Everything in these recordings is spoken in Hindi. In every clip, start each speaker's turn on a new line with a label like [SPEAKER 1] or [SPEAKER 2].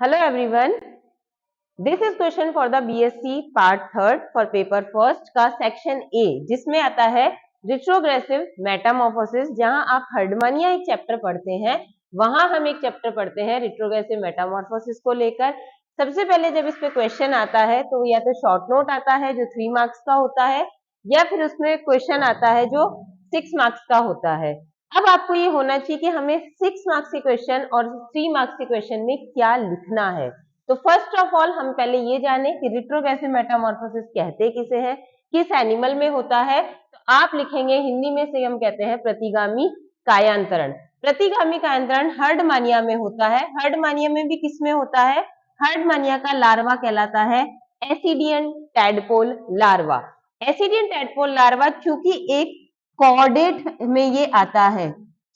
[SPEAKER 1] Hello everyone. This is question for the BSc part 3rd for paper first का section A जिसमें आता है retrogressive metamorphosis। जहां आप हर्डमानिया एक चैप्टर पढ़ते हैं वहां हम एक चैप्टर पढ़ते हैं retrogressive metamorphosis को लेकर। सबसे पहले जब इस पे क्वेश्चन आता है तो या तो शॉर्ट नोट आता है जो 3 मार्क्स का होता है या फिर उसमें क्वेश्चन आता है जो 6 मार्क्स का होता है। अब आपको ये होना चाहिए कि हमें 6 मार्क्स के क्वेश्चन और 3 मार्क्स के क्वेश्चन में क्या लिखना है। तो फर्स्ट ऑफ ऑल हम पहले ये जाने कि रिट्रोग्रेसिव मेटामॉर्फोसिस कहते किसे हैं, किस एनिमल में होता है। तो आप लिखेंगे हिंदी में से हम कहते हैं प्रतिगामी कायांतरण। प्रतिगामी कायांतरण हर्डमानिया में होता है। हर्डमानिया में भी किसमें होता है? हर्डमानिया का लार्वा कहलाता है ascidian tadpole larva. Ascidian tadpole larva चूंकि एक कॉर्डेट में ये आता है।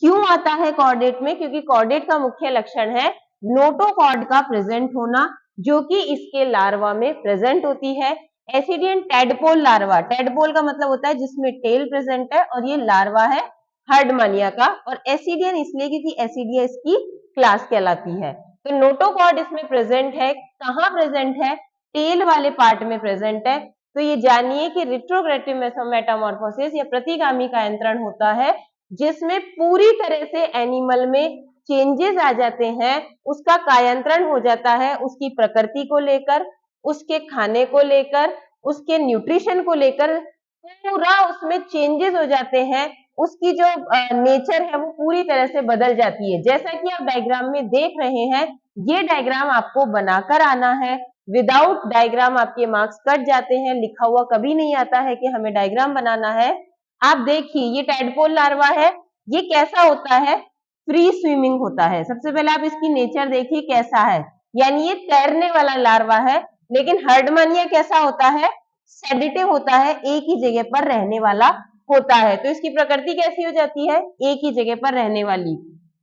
[SPEAKER 1] क्यों आता है कॉर्डेट में? क्योंकि कॉर्डेट का मुख्य लक्षण है नोटोकॉर्ड का प्रेजेंट होना, जो कि इसके लार्वा में प्रेजेंट होती है। एसिडियन टैडपोल लार्वा, टैडपोल का मतलब होता है जिसमें टेल प्रेजेंट है, और ये लार्वा है हर्डमानिया का। और एसिडियन इसलिए क्योंकि एसिडिया इसकी क्लास कहलाती है। तो नोटोकॉर्ड इसमें प्रेजेंट है। कहाँ प्रेजेंट है? टेल वाले पार्ट में प्रेजेंट है। तो ये जानिए कि रिट्रोग्रेसिव मेटामॉर्फोसिस या प्रतिगामी कायांतरण होता है जिसमें पूरी तरह से एनिमल में चेंजेस आ जाते हैं, उसका कायांतरण हो जाता है, उसकी प्रकृति को लेकर, उसके खाने को लेकर, उसके न्यूट्रिशन को लेकर पूरा उसमें चेंजेस हो जाते हैं। उसकी जो नेचर है वो पूरी तरह से बदल जाती है। जैसा कि आप डायग्राम में देख रहे हैं, ये डायग्राम आपको बनाकर आना है। विदाउट डायग्राम आपके मार्क्स कट जाते हैं। लिखा हुआ कभी नहीं आता है कि हमें डायग्राम बनाना है। आप देखिए ये टैडपोल लार्वा है, ये कैसा होता है? फ्री स्विमिंग होता है। सबसे पहले आप इसकी नेचर देखिए कैसा है, यानी ये तैरने वाला लार्वा है। लेकिन हर्डमानिया कैसा होता है? सेडेटिव होता है, एक ही जगह पर रहने वाला होता है। तो इसकी प्रकृति कैसी हो जाती है? एक ही जगह पर रहने वाली।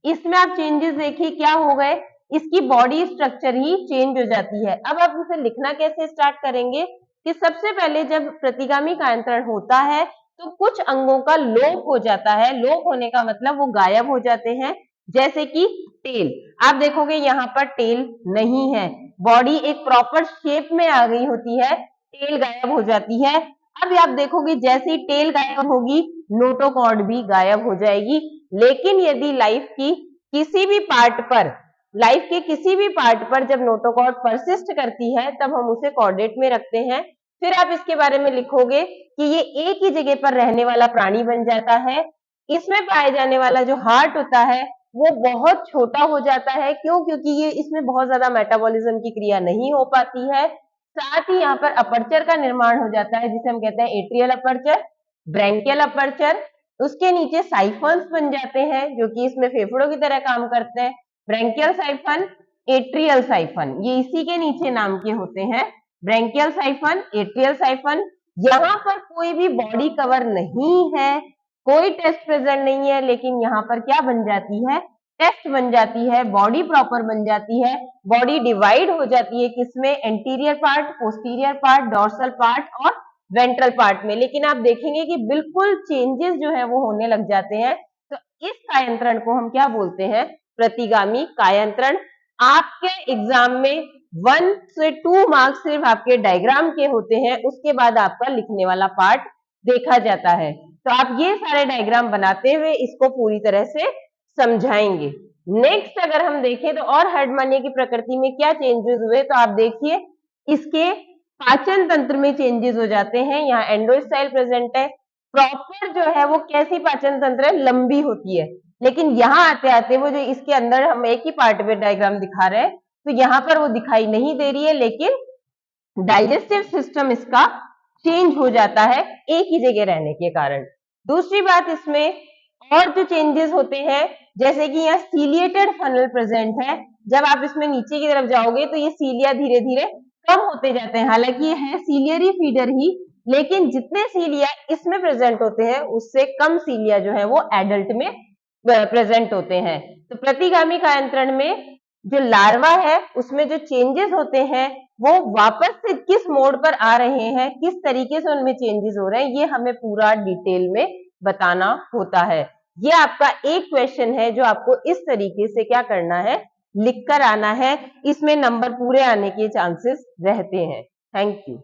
[SPEAKER 1] इसमें आप चेंजेस देखिए क्या हो गए, इसकी बॉडी स्ट्रक्चर ही चेंज हो जाती है। अब आप इसे लिखना कैसे स्टार्ट करेंगे कि सबसे पहले जब प्रतिगामी कायांतरण होता है तो कुछ अंगों का लोप हो जाता है। लोप होने का मतलब वो गायब हो जाते हैं, जैसे कि टेल। आप देखोगे यहाँ पर टेल नहीं है, बॉडी एक प्रॉपर शेप में आ गई होती है, टेल गायब हो जाती है। अब आप देखोगे जैसे ही टेल गायब होगी नोटोकॉर्ड भी गायब हो जाएगी। लेकिन यदि लाइफ के किसी भी पार्ट पर जब नोटोकॉर्ड परसिस्ट करती है तब हम उसे कॉर्डेट में रखते हैं। फिर आप इसके बारे में लिखोगे कि ये एक ही जगह पर रहने वाला प्राणी बन जाता है। इसमें पाए जाने वाला जो हार्ट होता है वो बहुत छोटा हो जाता है। क्यों? क्योंकि ये इसमें बहुत ज्यादा मेटाबॉलिज्म की क्रिया नहीं हो पाती है। साथ ही यहाँ पर अपर्चर का निर्माण हो जाता है जिसे हम कहते हैं एट्रियल अपर्चर, ब्रैंकियल अपर्चर। उसके नीचे साइफन्स बन जाते हैं जो कि इसमें फेफड़ों की तरह काम करते हैं। ब्रैंकियल साइफन, एट्रियल साइफन, ये इसी के नीचे नाम के होते हैं। Branchial siphon, atrial siphon. यहाँ पर कोई भी बॉडी कवर नहीं है, कोई टेस्ट प्रेजेंट नहीं है, लेकिन यहाँ पर क्या बन जाती है? टेस्ट बन जाती है, बॉडी प्रॉपर बन जाती है। बॉडी डिवाइड हो जाती है किसमें? Anterior part, posterior part, dorsal part और वेंट्रल पार्ट में। लेकिन आप देखेंगे कि बिल्कुल चेंजेस जो है वो होने लग जाते हैं। तो इस कायांतरण को हम क्या बोलते हैं? प्रतिगामी कायांतरण। आपके एग्जाम में 1 से 2 मार्क्स सिर्फ आपके डायग्राम के होते हैं, उसके बाद आपका लिखने वाला पार्ट देखा जाता है। तो आप ये सारे डायग्राम बनाते हुए इसको पूरी तरह से समझाएंगे। नेक्स्ट अगर हम देखें तो और हर्डमानिया की प्रकृति में क्या चेंजेस हुए, तो आप देखिए इसके पाचन तंत्र में चेंजेस हो जाते हैं। यहाँ एंडोस्टाइल प्रेजेंट है। प्रॉपर जो है वो कैसी पाचन तंत्र है? लंबी होती है। लेकिन यहाँ आते आते वो जो इसके अंदर हम एक ही पार्ट में डायग्राम दिखा रहे हैं तो यहाँ पर वो दिखाई नहीं दे रही है, लेकिन डाइजेस्टिव सिस्टम इसका चेंज हो जाता है एक ही जगह रहने के कारण। दूसरी बात इसमें और जो चेंजेस होते हैं, जैसे कि यहाँ सीलिएटेड फनल प्रेजेंट है। जब आप इसमें नीचे की तरफ जाओगे तो ये सीलिया धीरे धीरे कम होते जाते हैं। हालांकि ये है सीलियरी फीडर ही, लेकिन जितने सीलिया इसमें प्रेजेंट होते हैं उससे कम सीलिया जो है वो एडल्ट में प्रेजेंट होते हैं। तो प्रतिगामी कायांतरण में जो लार्वा है उसमें जो चेंजेस होते हैं वो वापस से किस मोड पर आ रहे हैं, किस तरीके से उनमें चेंजेस हो रहे हैं, ये हमें पूरा डिटेल में बताना होता है। ये आपका एक क्वेश्चन है जो आपको इस तरीके से क्या करना है? लिखकर आना है, इसमें नंबर पूरे आने के चांसेस रहते हैं। Thank you.